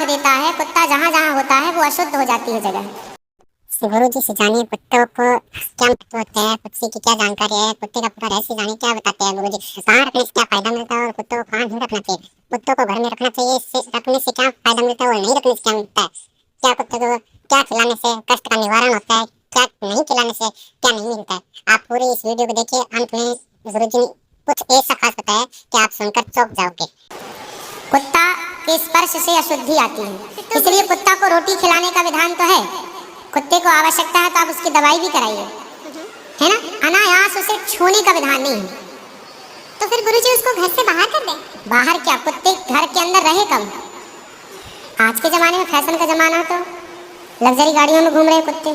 देता है। कुत्ता जहाँ जहाँ होता है वो अशुद्ध हो जाती है जगह। गुरु जी से जानिए कुत्तों को क्या महत्व होता है, कुत्ते की क्या जानकारी है, कुत्ते का पूरा रहस्य जानिए, क्या बताते हैं गुरु जी। कहाँ रखने से क्या फायदा मिलता है और कुत्तों को कहाँ नहीं रखना चाहिए, कुत्तों को घर में रखना चाहिए, इससे रखने से क्या फायदा मिलता है और नहीं रखने से क्या मिलता है, क्या कुत्ते को क्या खिलाने से कष्ट का निवारण होता है, क्या नहीं खिलाने से क्या नहीं मिलता है। आप पूरी इस वीडियो को देखिए, अंत में गुरु जी ने कुछ ऐसा खास बताया कि आप सुनकर चौंक जाओगे। कुत्ता के स्पर्श से अशुद्धि आती है, इसलिए कुत्ता को रोटी खिलाने का विधान तो है। कुत्ते को आवश्यकता है तो आप उसकी दवाई भी कराइए, है ना। अनायास उसे छूने का विधान नहीं है। तो फिर गुरुजी उसको घर से बाहर कर दें? बाहर क्या, कुत्ते घर के अंदर रहे कब। आज के जमाने में फैशन का जमाना, तो लग्जरी गाड़ियों में घूम रहे कुत्ते।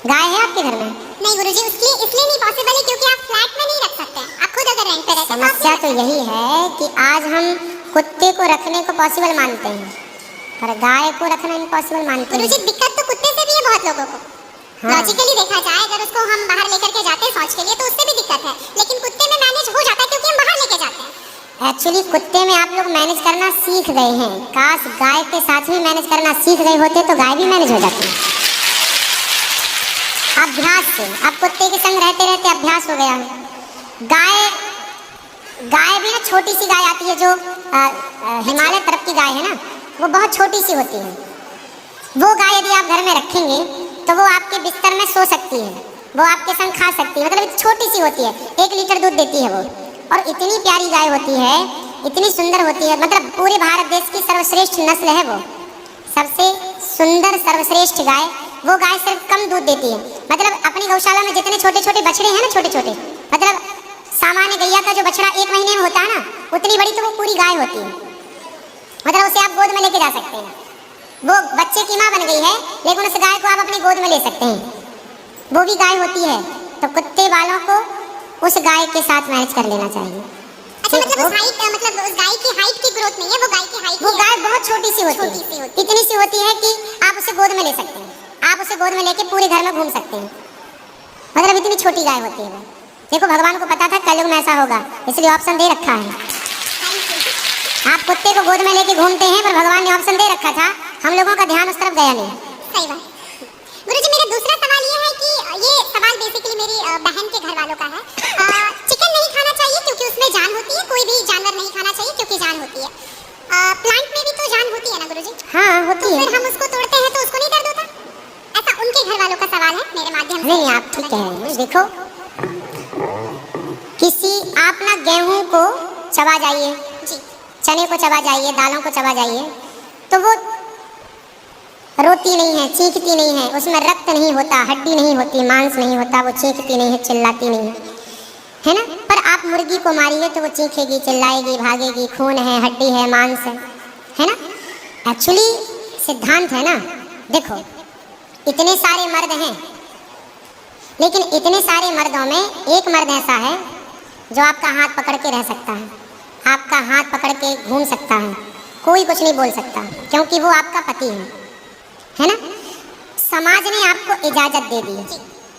गाय है आपके घर में? नहीं गुरुजी, उसकी इसलिए नहीं पॉसिबल है क्योंकि आप फ्लैट में नहीं रख सकते। आप खुद अगर रेंट पे रहते हैं। समस्या तो यही है कि आज हम कुत्ते को रखने को पॉसिबल मानते हैं और गाय को रखना इम्पॉसिबल मानते हैं। गुरुजी दिक्कत तो कुत्ते से भी है बहुत लोगों को। हाँ। लॉजिकली देखा जाए, अगर उसको हम बाहर लेकर के जाते हैं शौच के लिए तो उससे भी दिक्कत है, लेकिन कुत्ते में मैनेज हो जाता है क्योंकि हम बाहर लेके जाते हैं। एक्चुअली कुत्ते में आप लोग मैनेज करना सीख गए हैं। काश गाय के साथ भी मैनेज करना सीख गए होते तो गाय भी मैनेज हो जाती। अभ्यास से, अब कुत्ते के संग रहते रहते अभ्यास हो गया है। गाय भी ना, छोटी सी गाय आती है जो हिमालय तरफ की गाय है ना, वो बहुत छोटी सी होती है। वो गाय यदि आप घर में रखेंगे तो वो आपके बिस्तर में सो सकती है, वो आपके संग खा सकती है। मतलब छोटी सी होती है, 1 लीटर दूध देती है वो, और इतनी प्यारी गाय होती है, इतनी सुंदर होती है। मतलब पूरे भारत देश की सर्वश्रेष्ठ नस्ल है वो, सबसे सुंदर सर्वश्रेष्ठ गाय। वो गाय सिर्फ कम दूध देती है। मतलब अपनी गौशाला में जितने छोटे छोटे बछड़े हैं ना, छोटे छोटे, मतलब सामान्य गैया का जो बछड़ा 1 महीने में होता है ना, उतनी बड़ी तो वो पूरी गाय होती है। मतलब उसे आप गोद में लेके जा सकते हैं। वो बच्चे की माँ बन गई है, लेकिन उस गाय को आप अपनी गोद में ले सकते हैं, वो भी गाय होती है। तो कुत्ते वालों को उस गाय के साथ मैनेज कर लेना चाहिए। अच्छा, मतलब उस गाय की हाइट की ग्रोथ नहीं है, वो गाय की हाइट, वो गाय बहुत छोटी सी होती है, इतनी सी होती है कि आप उसे गोद में ले सकते हैं। आप उसे गोद में लेके पूरे घर में घूम सकते हैं। मतलब इतनी छोटी गाय होती है वो। देखो, भगवान को पता था कलयुग में ऐसा होगा, इसलिए ऑप्शन दे रखा है। आप कुत्ते को गोद में लेके घूमते हैं, पर भगवान ने ऑप्शन दे रखा था, हम लोगों का ध्यान उस तरफ गया नहीं। सही बात। गुरुजी, मेरा दूसरा सवाल ये है कि ये सवाल बेसिकली मेरी बहन के घर वालों का है। चिकन नहीं खाना चाहिए क्योंकि उसमें जान होती है, कोई भी जानवर नहीं खाना चाहिए क्योंकि जान होती है। प्लांट में भी तो जान होती है ना गुरुजी? हाँ, होती है। फिर हम उसको तोड़ते हैं तो उसको नहीं दर्द होता? ऐसा उनके घर वालों का सवाल है, मेरे माध्यम से। नहीं, आप ठीक कह रहे हैं। देखो, किसी आप ना गेहूं को चबा जाइए, चने को चबा जाइए, दालों को चबा जाइए, तो वो रोती नहीं है, चीखती नहीं है, उसमें रक्त नहीं होता, हड्डी नहीं होती, मांस नहीं होता, वो चीखती नहीं है, चिल्लाती नहीं है ना। पर आप मुर्गी को मारिए तो वो चीखेगी, चिल्लाएगी, भागेगी, खून है, हड्डी है, मांस है ना। एक्चुअली सिद्धांत है ना, देखो इतने सारे मर्द हैं, लेकिन इतने सारे मर्दों में एक मर्द ऐसा है जो आपका हाथ पकड़ के रह सकता है, आपका हाथ पकड़ के घूम सकता है, कोई कुछ नहीं बोल सकता, क्योंकि वो आपका पति है ना। समाज ने आपको इजाजत दे दी,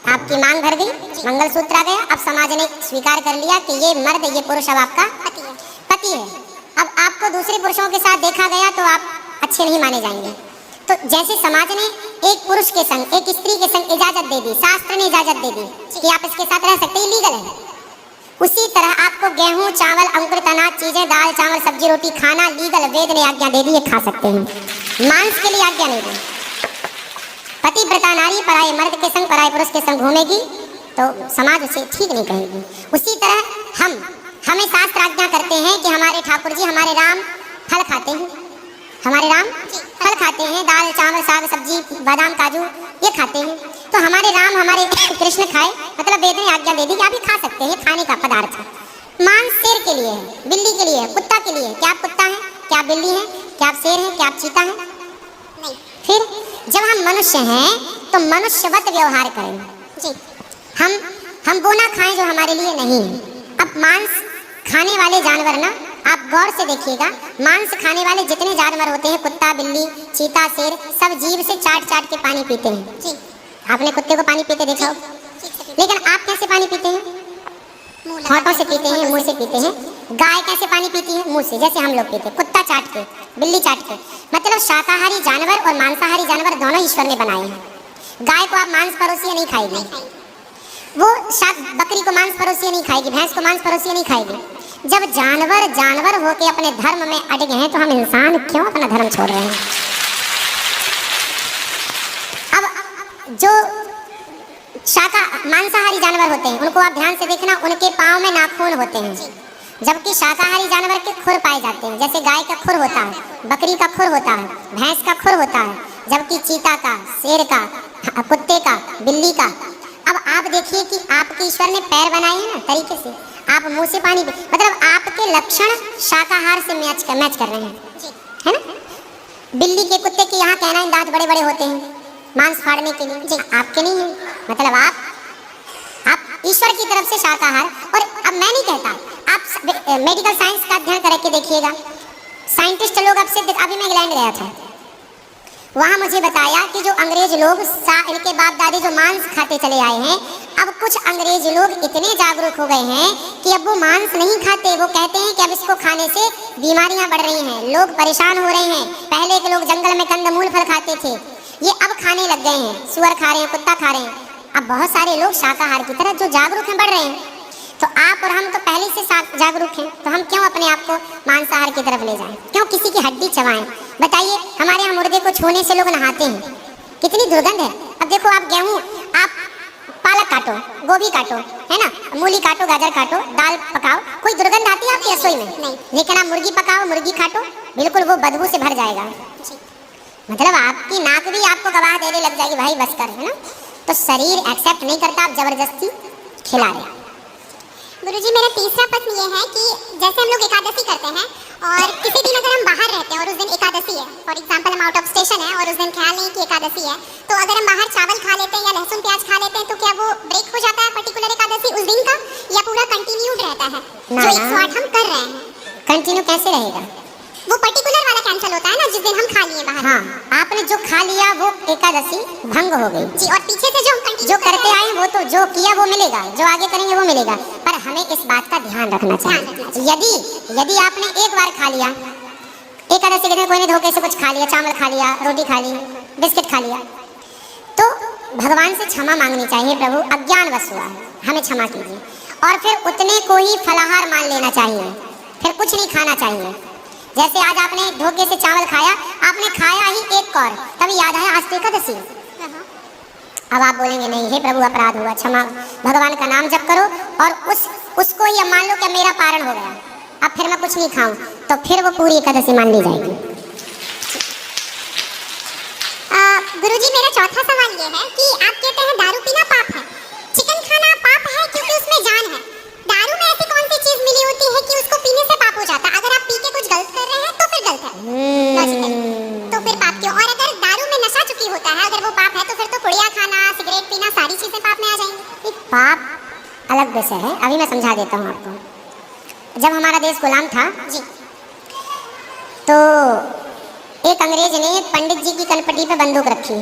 आपकी मांग भर गई, मंगलसूत्र आ गया, अब समाज ने स्वीकार कर लिया कि ये मर्द, ये पुरुष अब आपका पति है। अब आपको दूसरे पुरुषों के साथ देखा गया तो आप अच्छे नहीं माने जाएंगे। तो जैसे समाज ने एक पुरुष के संग, एक स्त्री के संग इजाजत दे दी, शास्त्र ने इजाजत दे दी कि आप इसके साथ रह सकते हैं, लीगल है, उसी तरह आपको गेहूं, चावल, अंकुरित अनाज चीजें, दाल, चावल, सब्जी, रोटी खाना लीगल, वेद ने आज्ञा दे दी, खा सकते हैं। मांस के लिए आज्ञा नहीं दी। पतिव्रता नारी पराये मर्द के संग, पराये पुरुष के संग घूमेगी तो समाज उसे ठीक नहीं कहेगी। उसी तरह हमें शास्त्र आज्ञा करते हैं कि हमारे ठाकुर जी, हमारे राम फल खाते हैं, हमारे राम फल खाते हैं, दाल, चावल, साग, सब्जी, बादाम, काजू ये खाते हैं। तो हमारे राम, हमारे कृष्ण खाए, मतलब वेद ने आज्ञा दे दी कि आप ये खा सकते हैं, खाने का पदार्थ है। मांस शेर के लिए है, बिल्ली के लिए है, कुत्ता के लिए है। क्या आप कुत्ता हैं? क्या आप बिल्ली हैं? क्या आप शेर हैं? क्या आप चीता हैं? नहीं। फिर जब हम मनुष्य हैं तो मनुष्यवत व्यवहार करें जी। हम वो ना खाएं जो हमारे लिए नहीं है। अब मांस खाने वाले जानवर ना, आप गौर से देखिएगा, मांस खाने वाले जितने जानवर होते हैं, कुत्ता, बिल्ली, चीता, शेर, सब जीभ से चाट चाट के पानी पीते हैं जी। आपने कुत्ते को पानी पीते देखा हो, लेकिन आप कैसे पानी पीते हैं? होठों से पीते हैं, मुंह से पीते हैं। गाय कैसे पानी पीती है? मुंह से, जैसे हम लोग पीते हैं। कुत्ता चाट के, बिल्ली चाट के। मतलब शाकाहारी जानवर और मांसाहारी जानवर दोनों ईश्वर ने बनाए हैं। गाय को आप मांस परोसिए नहीं खाएगी, वो बकरी को मांस परोसिए नहीं खाएगी, भैंस को मांस परोसिए नहीं खाएगी। जब जानवर जानवर होके अपने धर्म में अड़ गए हैं तो हम इंसान क्यों अपना धर्म छोड़ रहे हैं? अब जो मांसाहारी जानवर होते हैं उनको आप ध्यान से देखना, उनके पाँव में नाखून होते हैं, जबकि शाकाहारी जानवर के खुर पाए जाते हैं। जैसे गाय का खुर होता है, बकरी का खुर होता है, भैंस का खुर होता है, जबकि चीता का, शेर का, कुत्ते का, बिल्ली का। अब आप देखिए कि आपके ईश्वर ने पैर बनाए हैं ना तरीके से, आप मुंह से पानी मतलब आपके लक्षण शाकाहार से मैच कर रहे हैं, है ना। बिल्ली के, कुत्ते के यहाँ कहना दांत बड़े बड़े होते हैं मांस फाड़ने के लिए, जी आपके नहीं है। मतलब आप ईश्वर की तरफ से शाकाहार। और अब मैं नहीं कहता, आप मेडिकल साइंस का अध्ययन करके देखिएगा। साइंटिस्ट लोग अब से, अभी मैं इंग्लैंड गया था, वहाँ मुझे बताया कि जो अंग्रेज लोग इनके बाप दादे जो मांस खाते चले आए हैं, अब कुछ अंग्रेज लोग इतने जागरूक हो गए हैं कि अब वो मांस नहीं खाते। वो कहते हैं कि अब इसको खाने से बीमारियां बढ़ रही हैं, लोग परेशान हो रहे हैं। पहले के लोग जंगल में कंदमूल फल खाते थे, ये अब खाने लग गए हैं, सुअर खा रहे हैं, कुत्ता खा रहे हैं। अब बहुत सारे लोग शाकाहार की तरफ जो जागरूक हैं बढ़ रहे हैं। तो आप और हम तो पहले से जागरूक हैं, तो हम क्यों अपने आप को मांसाहार की तरफ ले जाएं? क्यों किसी की हड्डी चबाएं? बताइए, हमारे यहाँ मुर्गे को छूने से लोग नहाते हैं, कितनी दुर्गंध है। अब देखो, आप गेहूँ, आप पालक काटो, गोभी काटो, है ना, मूली काटो, गाजर काटो, दाल पकाओ, कोई दुर्गंध आती है आपकी रसोई में? नहीं। लेकिन आप मुर्गी पकाओ, मुर्गी काटो, बिल्कुल वो बदबू से भर जाएगा। मतलब आपकी नाक भी आपको गवाह देने लग जाएगी, भाई बस कर, है ना। तो शरीर एक्सेप्ट नहीं करता, आप जबरदस्ती खिला रहे हैं। गुरुजी, मेरा तीसरा प्रश्न ये है कि जैसे हम लोग एकादशी करते हैं और किसी दिन अगर हम बाहर रहते हैं और उस दिन एकादशी है, फॉर एग्जांपल हम आउट ऑफ स्टेशन है और उस दिन ख्याल नहीं कि एकादशी है, तो अगर हम बाहर चावल खा लेते हैं या लहसुन प्याज खा लेते हैं तो क्या वो ब्रेक हो जाता है पर्टिकुलर एकादशी उस दिन का, या पूरा कंटिन्यूड रहता है? जो 108 हम कर रहे हैं कंटिन्यू कैसे रहेगा? वो पर्टिकुलर वाला कैंसिल होता है ना, जिस दिन हम खा लिए बाहर। हाँ, आपने जो खा लिया वो एकादशी भंग हो गई जी। और पीछे से जो हम कंटिन्यू जो करते आए वो तो जो किया वो मिलेगा, जो आगे करेंगे वो मिलेगा। पर हमें इस बात का ध्यान रखना चाहिए। यदि आपने एक बार खा लिया एकादशी के दिन, कोई ने धोखे से कुछ खा लिया, चावल खा लिया, रोटी खा ली, बिस्किट खा लिया, तो भगवान से क्षमा मांगनी चाहिए, प्रभु अज्ञानवश हुआ है, हमें क्षमा कीजिए। और फिर उतने को ही फलाहार मान लेना चाहिए, फिर कुछ नहीं खाना चाहिए। जैसे आज आपने धोखे से चावल खाया, आपने खाया ही एक कौर, तभी याद आया आज तो एकादशी। अब आप बोलेंगे नहीं, हे प्रभु अपराध हुआ, क्षमा, भगवान का नाम जप करो और उसको ये मान लो कि मेरा पारण हो गया, अब फिर मैं कुछ नहीं खाऊं, तो फिर वो पूरी एकादशी मान ली जाएगी। गुरुजी, मेरा चौथा सवाल ये है कि आप कहते हैं दारू पीना पाप है, चिकन खाना पाप है क्योंकि उसमें जान है। दारू में ऐसी कौन सी चीज मिली होती है कि उसको पीने से पाप हो जाता है? अगर आप पी के कुछ गलत कर रहे हैं तो फिर गलत है लॉजिकली, तो फिर पाप क्यों? और अगर दारू में नशा चुकी होता है, अगर वो पाप है तो फिर तो पुड़िया खाना, सिगरेट पीना, सारी चीजें पाप में आ जाएंगी। पाप अलग विषय है, अभी मैं समझा देता हूँ आपको। जब हमारा देश गुलाम था जी, तो एक अंग्रेज ने पंडित जी की कनपटी पे बंदूक रखी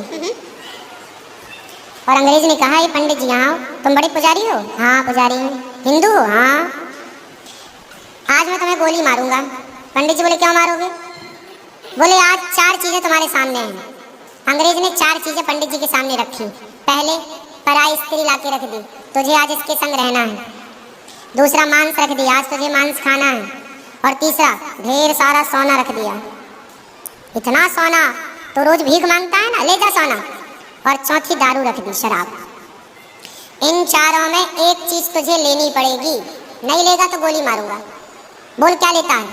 और अंग्रेज ने कहा, ये पंडित जी यहाँ, तुम बड़े पुजारी हो? हाँ पुजारी हूँ। हिंदू हो? हाँ। आज मैं तुम्हें गोली मारूंगा। पंडित जी बोले, क्यों मारोगे? बोले, आज 4 चीजें तुम्हारे सामने हैं। अंग्रेज ने 4 चीजें पंडित जी के सामने रखी। पहले, पराई स्त्री ला के रख दी, तुझे आज इसके संग रहना है। दूसरा, मांस रख दिया, आज तुझे मांस खाना है। और तीसरा, ढेर सारा सोना रख दिया। इतना सोना तो रोज भीख मांगता है ना, ले जा सोना। और चौथी, दारू रख दी, शराब। इन 4 में एक चीज तुझे लेनी पड़ेगी, नहीं लेगा तो गोली मारूंगा। बोल, क्या लेता है?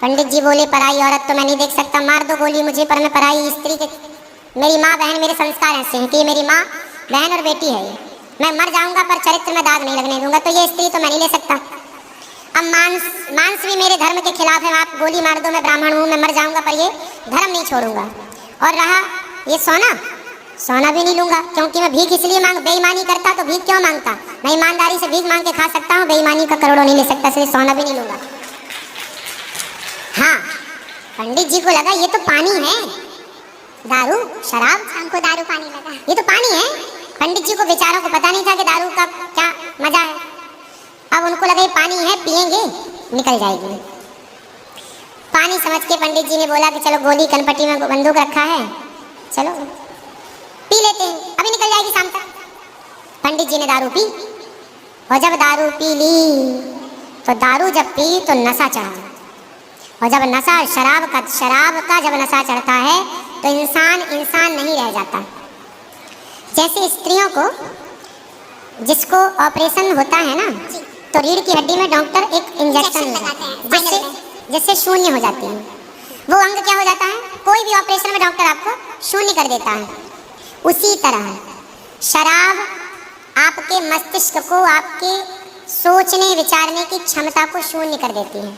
पंडित जी बोले, पराई औरत तो मैं नहीं देख सकता, मार दो गोली मुझे, पर मैं पराई स्त्री के, मेरी माँ बहन, मेरे संस्कार ऐसे हैं कि ये मेरी माँ बहन और बेटी है, मैं मर जाऊंगा पर चरित्र में दाग नहीं लगने दूंगा, तो ये स्त्री तो मैं नहीं ले सकता। अब मांस भी मेरे धर्म के खिलाफ है, आप गोली मार दो, मैं ब्राह्मण हूँ, मैं मर जाऊंगा पर ये धर्म नहीं छोड़ूंगा। और रहा ये सोना भी नहीं लूंगा, क्योंकि मैं भीख इसलिए बेईमानी करता तो भीख क्यों मांगता? मैं ईमानदारी से भीख मांग के खा सकता हूँ, बेईमानी का करोड़ों नहीं ले सकता, इसलिए सोना भी नहीं लूंगा। हाँ, पंडित जी को लगा ये तो पानी है, दारू शराब, हमको दारू पानी लगा, ये तो पानी है। पंडित जी को बेचारों को पता नहीं था कि दारू का क्या मजा है। अब उनको लगा ये पानी है, पिएंगे निकल जाएगी। पानी समझ के पंडित जी ने बोला कि चलो गोली कनपट्टी में बंदूक रखा है, चलो पी लेते हैं, अभी निकल जाएगी शाम तक। पंडित जी ने दारू पी, और जब दारू पी ली तो दारू जब पी तो नशा चढ़ा, और जब नशा शराब का जब नशा चढ़ता है तो इंसान नहीं रह जाता। जैसे स्त्रियों को जिसको ऑपरेशन होता है ना, तो रीढ़ की हड्डी में डॉक्टर एक इंजेक्शन लगाते हैं जिससे शून्य हो जाती है। वो अंग क्या हो जाता है, कोई भी ऑपरेशन में डॉक्टर आपको शून्य कर देता है। उसी तरह शराब आपके मस्तिष्क को, आपके सोचने विचारने की क्षमता को शून्य कर देती है।